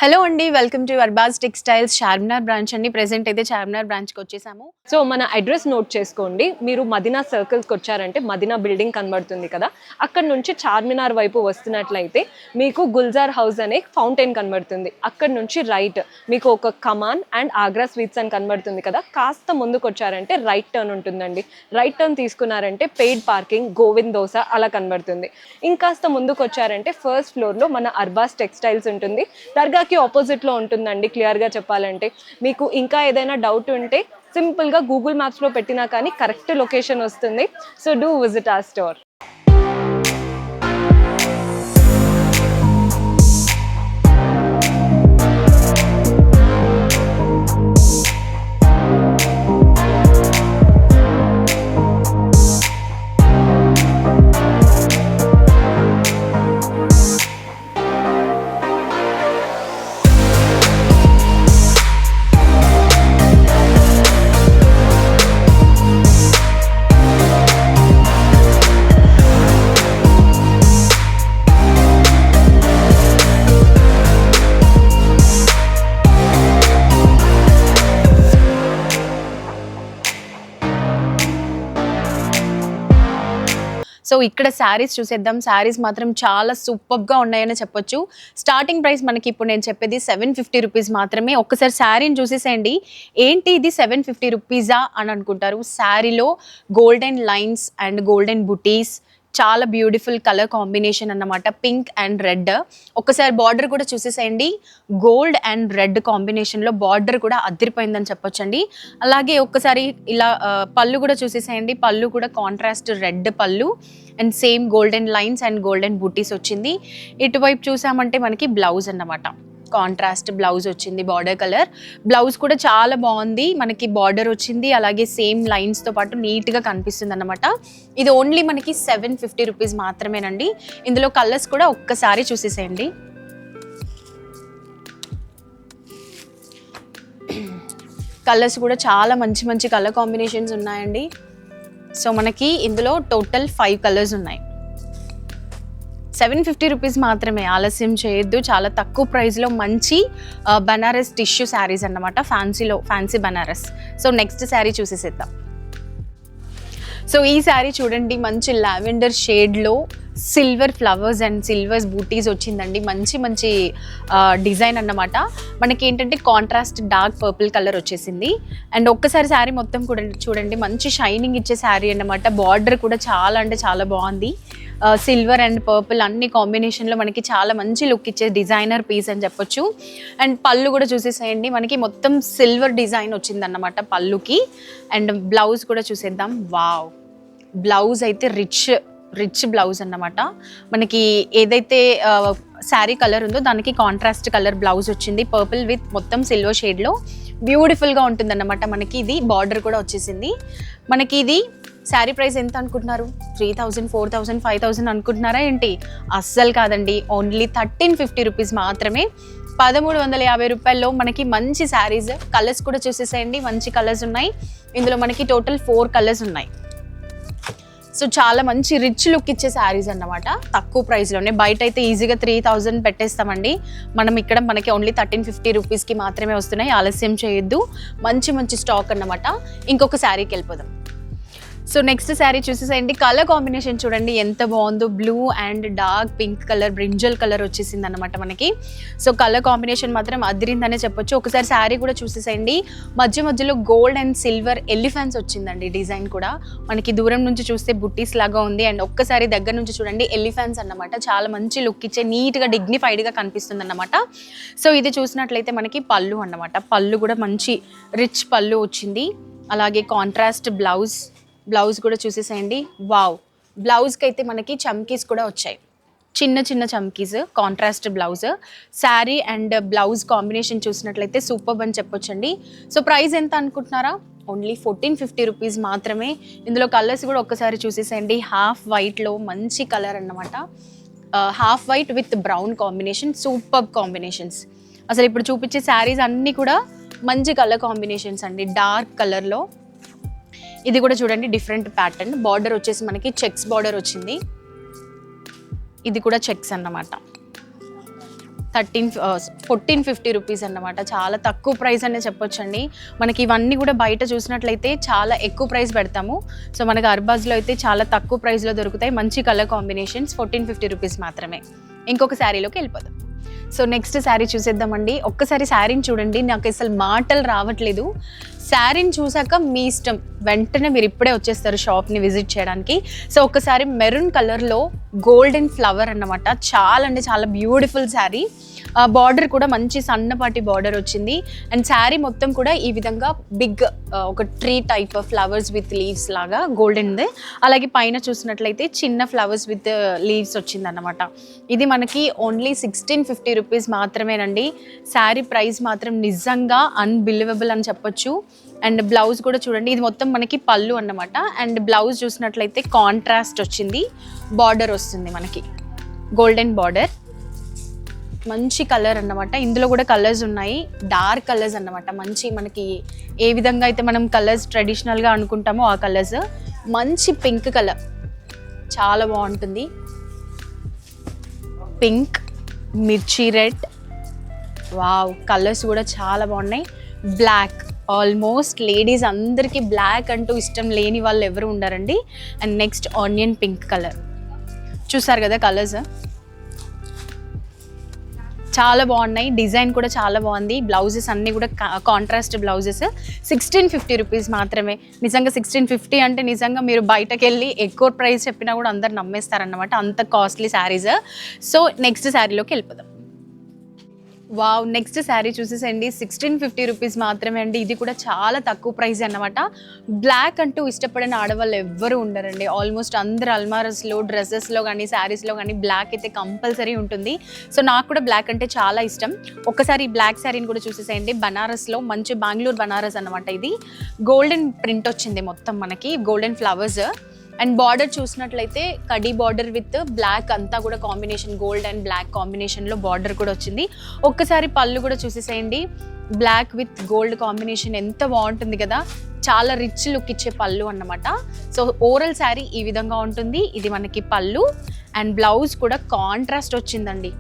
Hello అండి, welcome to Arbaaz textiles Charminar branch అండి. Present అయితే చార్మినార్ బ్రాంచ్కి వచ్చేసాము. సో మన అడ్రస్ నోట్ చేసుకోండి. మీరు మదీనా సర్కిల్స్కి వచ్చారంటే మదీనా బిల్డింగ్ కనబడుతుంది కదా, అక్కడ నుంచి చార్మినార్ వైపు వస్తున్నట్లయితే మీకు గుల్జార్ హౌస్ అనే ఫౌంటైన్ కనబడుతుంది. అక్కడ నుంచి రైట్ మీకు ఒక కమాన్ అండ్ ఆగ్రా స్వీట్స్ అని కనబడుతుంది కదా, కాస్త ముందుకు వచ్చారంటే రైట్ టర్న్ ఉంటుందండి. రైట్ టర్న్ తీసుకున్నారంటే పెయిడ్ పార్కింగ్, గోవింద్ దోస అలా కనబడుతుంది. ఇంకాస్త ముందుకు వచ్చారంటే ఫస్ట్ ఫ్లోర్లో మన అర్బాజ్ టెక్స్టైల్స్ ఉంటుంది. దర్గాకి ఆపోజిట్లో ఉంటుందండి. క్లియర్గా చెప్పాలంటే మీకు ఇంకా ఏదైనా డౌట్ ఉంటే సింపుల్గా గూగుల్ మ్యాప్స్లో పెట్టినా కానీ కరెక్ట్ లొకేషన్ వస్తుంది. So do visit our store. So ఇక్కడ శారీస్ చూసేద్దాం. శారీస్ మాత్రం చాలా సూపర్గా ఉన్నాయని చెప్పొచ్చు. స్టార్టింగ్ ప్రైస్ మనకి ఇప్పుడు నేను చెప్పేది 750 రూపీస్ మాత్రమే. ఒక్కసారి శారీని చూసేసేయండి. ఏంటి ఇది 750 రూపీసా అని అనుకుంటారు. శారీలో గోల్డెన్ లైన్స్ అండ్ గోల్డెన్ బుటీస్, చాలా బ్యూటిఫుల్ కలర్ కాంబినేషన్ అన్నమాట. Pink and red. ఒక్కసారి బార్డర్ కూడా చూసేసేయండి. గోల్డ్ అండ్ రెడ్ కాంబినేషన్లో బార్డర్ కూడా అదిరిపోయిందని చెప్పొచ్చండి. అలాగే ఒక్కసారి ఇలా పళ్ళు కూడా చూసేసేయండి. పళ్ళు కూడా కాంట్రాస్ట్ రెడ్ పళ్ళు and same golden lines and golden butis వచ్చింది. ఇటువైపు చూసామంటే మనకి బ్లౌజ్ అన్నమాట. కాంట్రాస్ట్ బ్లౌజ్ వచ్చింది. బార్డర్ కలర్ బ్లౌజ్ కూడా చాలా బాగుంది. మనకి బార్డర్ వచ్చింది, అలాగే సేమ్ లైన్స్తో పాటు నీట్గా కనిపిస్తుంది అన్నమాట. ఇది ఓన్లీ మనకి 750 రూపీస్ మాత్రమేనండి. ఇందులో కలర్స్ కూడా ఒక్కసారి చూసేసేయండి. కలర్స్ కూడా చాలా మంచి మంచి కలర్ కాంబినేషన్స్ ఉన్నాయండి. సో మనకి ఇందులో టోటల్ 5 కలర్స్ ఉన్నాయి. 750 రూపీస్ మాత్రమే. ఆలస్యం చేయొద్దు. చాలా తక్కువ ప్రైస్లో మంచి బనారస్ టిష్యూ శారీస్ అన్నమాట. Fancy Banaras. So next sari చూసేసేద్దాం. సో ఈ శారీ చూడండి, మంచి లావెండర్ షేడ్లో silver flowers and silvers butis వచ్చిందండి. మంచి మంచి డిజైన్ అన్నమాట. మనకి ఏంటంటే కాంట్రాస్ట్ డార్క్ పర్పుల్ కలర్ వచ్చేసింది. అండ్ ఒక్కసారి శారీ మొత్తం కూడా చూడండి, మంచి షైనింగ్ ఇచ్చే శారీ అన్నమాట. బార్డర్ కూడా చాలా అంటే చాలా బాగుంది. సిల్వర్ అండ్ పర్పుల్ అన్ని కాంబినేషన్లో మనకి చాలా మంచి లుక్ ఇచ్చే డిజైనర్ పీస్ అని చెప్పొచ్చు. అండ్ పళ్ళు కూడా చూసేసేయండి, మనకి మొత్తం సిల్వర్ డిజైన్ వచ్చిందన్నమాట పళ్ళుకి. అండ్ బ్లౌజ్ కూడా చూసేద్దాం. వావ్, బ్లౌజ్ అయితే రిచ్ బ్లౌజ్ అన్నమాట. మనకి ఏదైతే శారీ కలర్ ఉందో దానికి కాంట్రాస్ట్ కలర్ బ్లౌజ్ వచ్చింది. పర్పుల్ విత్ మొత్తం సిల్వర్ షేడ్లో బ్యూటిఫుల్గా ఉంటుందన్నమాట. మనకి ఇది బార్డర్ కూడా వచ్చేసింది. మనకి ఇది శారీ ప్రైస్ ఎంత అనుకుంటున్నారు? 3000, 4000, 5000 అనుకుంటున్నారా ఏంటి? అస్సలు కాదండి. ఓన్లీ 1350 రూపీస్ మాత్రమే. 1350 రూపాయల్లో మనకి మంచి శారీస్. కలర్స్ కూడా చూసేసేయండి, మంచి కలర్స్ ఉన్నాయి. ఇందులో మనకి టోటల్ 4 కలర్స్ ఉన్నాయి. సో చాలా మంచి రిచ్ లుక్ ఇచ్చే శారీస్ అన్నమాట. తక్కువ ప్రైస్లోనే. బయట అయితే ఈజీగా 3000 పెట్టేస్తామండి. మనకి ఓన్లీ 1350 రూపీస్కి మాత్రమే వస్తున్నాయి. ఆలస్యం చేయొద్దు. మంచి మంచి స్టాక్ అన్నమాట. ఇంకొక శారీకి వెళ్ళిపోదాం. సో నెక్స్ట్ శారీ చూసేసేయండి. కలర్ కాంబినేషన్ చూడండి ఎంత బాగుందో. Blue and dark pink colour, brinjal colour వచ్చేసింది అనమాట మనకి. సో కలర్ కాంబినేషన్ మాత్రం అదిరిందనే చెప్పొచ్చు. ఒకసారి శారీ కూడా చూసేసేయండి. మధ్యలో గోల్డ్ అండ్ సిల్వర్ ఎలిఫెంట్స్ వచ్చిందండి. డిజైన్ కూడా మనకి దూరం నుంచి చూస్తే బుట్టీస్ లాగా ఉంది. అండ్ ఒక్కసారి దగ్గర నుంచి చూడండి, ఎలిఫెంట్స్ అన్నమాట. చాలా మంచి లుక్ ఇచ్చే, నీట్గా డిగ్నిఫైడ్గా కనిపిస్తుంది అన్నమాట. సో ఇది చూసినట్లయితే మనకి పళ్ళు అన్నమాట. పళ్ళు కూడా మంచి రిచ్ పళ్ళు వచ్చింది. అలాగే కాంట్రాస్ట్ బ్లౌజ్ కూడా చూసేసేయండి. వావ్, బ్లౌజ్కి అయితే మనకి చమ్కీస్ కూడా వచ్చాయి. చిన్న చమ్కీస్, contrast blouse. Sari and blouse combination చూసినట్లయితే సూపర్ అని చెప్పొచ్చండి. సో ప్రైస్ ఎంత అనుకుంటున్నారా? ఓన్లీ 1450 రూపీస్ మాత్రమే. ఇందులో కలర్స్ కూడా ఒక్కసారి చూసేసేయండి. హాఫ్ వైట్లో మంచి కలర్ అన్నమాట. Half white with brown combination, super combinations. అసలు ఇప్పుడు చూపించే శారీస్ అన్నీ కూడా మంచి కలర్ కాంబినేషన్స్ అండి. డార్క్ కలర్లో ఇది కూడా చూడండి, డిఫరెంట్ ప్యాటర్న్. బార్డర్ వచ్చేసి మనకి చెక్స్ బార్డర్ వచ్చింది. ఇది కూడా చెక్స్ అన్నమాట. 1450 రూపీస్ అన్నమాట. చాలా తక్కువ ప్రైస్ అనే చెప్పొచ్చండి. మనకి ఇవన్నీ కూడా బయట చూసినట్లయితే చాలా ఎక్కువ ప్రైస్ పెడతాము. సో మనకి అర్బాజ్లో అయితే చాలా తక్కువ ప్రైస్లో దొరుకుతాయి. మంచి కలర్ కాంబినేషన్స్ 1450 రూపీస్ మాత్రమే. ఇంకొక శారీలోకి వెళ్ళిపోదాం. సో నెక్స్ట్ శారీ చూసేద్దామండి. ఒక్కసారి శారీని చూడండి, నాకు అసలు మాటలు రావట్లేదు. శారీని చూసాక మీ ఇష్టం, వెంటనే మీరు ఇప్పుడే వచ్చేస్తారు షాప్ని విజిట్ చేయడానికి. సో ఒక్కసారి మెరూన్ కలర్లో గోల్డెన్ ఫ్లవర్ అన్నమాట. చాలా అంటే చాలా బ్యూటిఫుల్ శారీ. బార్డర్ కూడా మంచి సన్నపాటి బార్డర్ వచ్చింది. అండ్ శారీ మొత్తం కూడా ఈ విధంగా బిగ్ ఒక tree type flowers with leaves లాగా గోల్డెన్ది. అలాగే పైన చూసినట్లయితే చిన్న ఫ్లవర్స్ విత్ లీవ్స్ వచ్చింది అన్నమాట. ఇది మనకి ఓన్లీ 1650 రూపీస్ మాత్రమేనండి. శారీ ప్రైస్ మాత్రం నిజంగా అన్బిలీవబుల్ అని చెప్పొచ్చు. అండ్ బ్లౌజ్ కూడా చూడండి, ఇది మొత్తం మనకి పళ్ళు అన్నమాట. అండ్ బ్లౌజ్ చూసినట్లయితే కాంట్రాస్ట్ వచ్చింది, బార్డర్ వస్తుంది మనకి గోల్డెన్ బార్డర్. మంచి కలర్ అన్నమాట. ఇందులో కూడా కలర్స్ ఉన్నాయి, డార్క్ కలర్స్ అన్నమాట. మంచి మనకి ఏ విధంగా అయితే మనం కలర్స్ ట్రెడిషనల్గా అనుకుంటామో ఆ కలర్స్. మంచి పింక్ కలర్, చాలా బాగుంటుంది. పింక్, మిర్చి రెడ్, వావ్, కలర్స్ కూడా చాలా బాగున్నాయి. బ్లాక్, ఆల్మోస్ట్ లేడీస్ అందరికీ బ్లాక్ అంటూ ఇష్టం లేని వాళ్ళు ఎవరు ఉండారండి. And next onion pink colour, చూసారు కదా కలర్స్ చాలా బాగున్నాయి. డిజైన్ కూడా చాలా బాగుంది. బ్లౌజెస్ అన్నీ కూడా కాంట్రాస్ట్ బ్లౌజెస్. 1650 రూపీస్ మాత్రమే. నిజంగా 1650 అంటే నిజంగా మీరు బయటకు వెళ్ళి ఎక్కువ ప్రైస్ చెప్పినా కూడా అందరు నమ్మేస్తారన్నమాట, అంత కాస్ట్లీ శారీస్. సో నెక్స్ట్ శారీలోకి వెళ్ళిపోదాం. వావ్, నెక్స్ట్ శారీ చూసేసండి. 1650 రూపీస్ మాత్రమే అండి. ఇది కూడా చాలా తక్కువ ప్రైస్ అన్నమాట. బ్లాక్ అంటూ ఇష్టపడిన ఆడవాళ్ళు ఎవ్వరు ఉండరండి. ఆల్మోస్ట్ అందరు అల్మారస్లో, డ్రెస్సెస్లో కానీ శారీస్లో కానీ బ్లాక్ అయితే కంపల్సరీ ఉంటుంది. సో నాకు కూడా బ్లాక్ అంటే చాలా ఇష్టం. ఒక్కసారి ఈ బ్లాక్ శారీని కూడా చూసేసేయండి. బనారస్లో మంచి బెంగళూరు బనారస్ అన్నమాట. ఇది గోల్డెన్ ప్రింట్ వచ్చింది మొత్తం మనకి, గోల్డెన్ ఫ్లవర్స్. అండ్ బార్డర్ చూసినట్లయితే కడీ బార్డర్ విత్ బ్లాక్ అంతా కూడా కాంబినేషన్, గోల్డ్ అండ్ బ్లాక్ కాంబినేషన్లో బార్డర్ కూడా వచ్చింది. ఒక్కసారి పళ్ళు కూడా చూసేసేయండి. బ్లాక్ విత్ గోల్డ్ కాంబినేషన్ ఎంత బాగుంటుంది కదా, చాలా రిచ్ లుక్ ఇచ్చే పళ్ళు అన్నమాట. సో ఓవరాల్ శారీ ఈ విధంగా ఉంటుంది. ఇది మనకి పళ్ళు. అండ్ బ్లౌజ్ కూడా కాంట్రాస్ట్ వచ్చిందండి.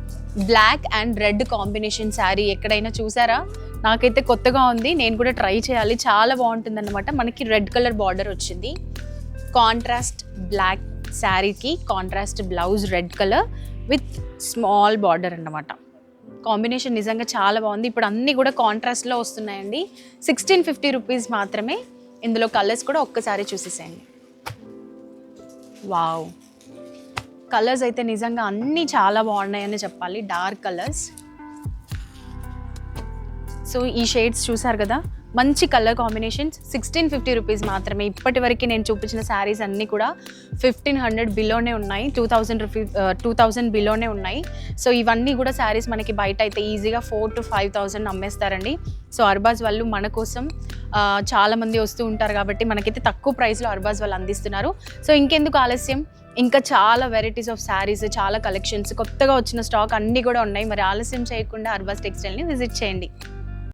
Black and red combination sari ఎక్కడైనా చూసారా? నాకైతే కొత్తగా ఉంది, నేను కూడా ట్రై చేయాలి. చాలా బాగుంటుంది అన్నమాట. మనకి రెడ్ కలర్ బార్డర్ వచ్చింది. కాంట్రాస్ట్ బ్లాక్ శారీకి contrast blouse red colour with small border అన్నమాట. కాంబినేషన్ నిజంగా చాలా బాగుంది. ఇప్పుడు అన్నీ కూడా కాంట్రాస్ట్లో వస్తున్నాయండి. 1650 రూపీస్ మాత్రమే. ఇందులో కలర్స్ కూడా ఒక్కసారి చూసేసేయండి. వావ్, కలర్స్ అయితే నిజంగా అన్నీ చాలా బాగున్నాయని చెప్పాలి, డార్క్ కలర్స్. సో ఈ షేడ్స్ చూసారు కదా, మంచి కలర్ కాంబినేషన్స్. 1650 రూపీస్ మాత్రమే. ఇప్పటి వరకు నేను చూపించిన శారీస్ అన్నీ కూడా 1500 బిలోనే ఉన్నాయి, 2000 బిలోనే ఉన్నాయి. సో ఇవన్నీ కూడా శారీస్ మనకి బయట అయితే ఈజీగా 4,000 to 5,000 అమ్మేస్తారండి. సో అర్బాజ్ వాళ్ళు మన కోసం చాలామంది వస్తూ ఉంటారు కాబట్టి మనకైతే తక్కువ ప్రైస్లో అర్బాజ్ వాళ్ళు అందిస్తున్నారు. సో ఇంకెందుకు ఆలస్యం, ఇంకా చాలా వెరైటీస్ ఆఫ్ శారీస్, చాలా కలెక్షన్స్, కొత్తగా వచ్చిన స్టాక్ అన్నీ కూడా ఉన్నాయి. మరి ఆలస్యం చేయకుండా అర్బాజ్ టెక్స్టైల్ని విజిట్ చేయండి.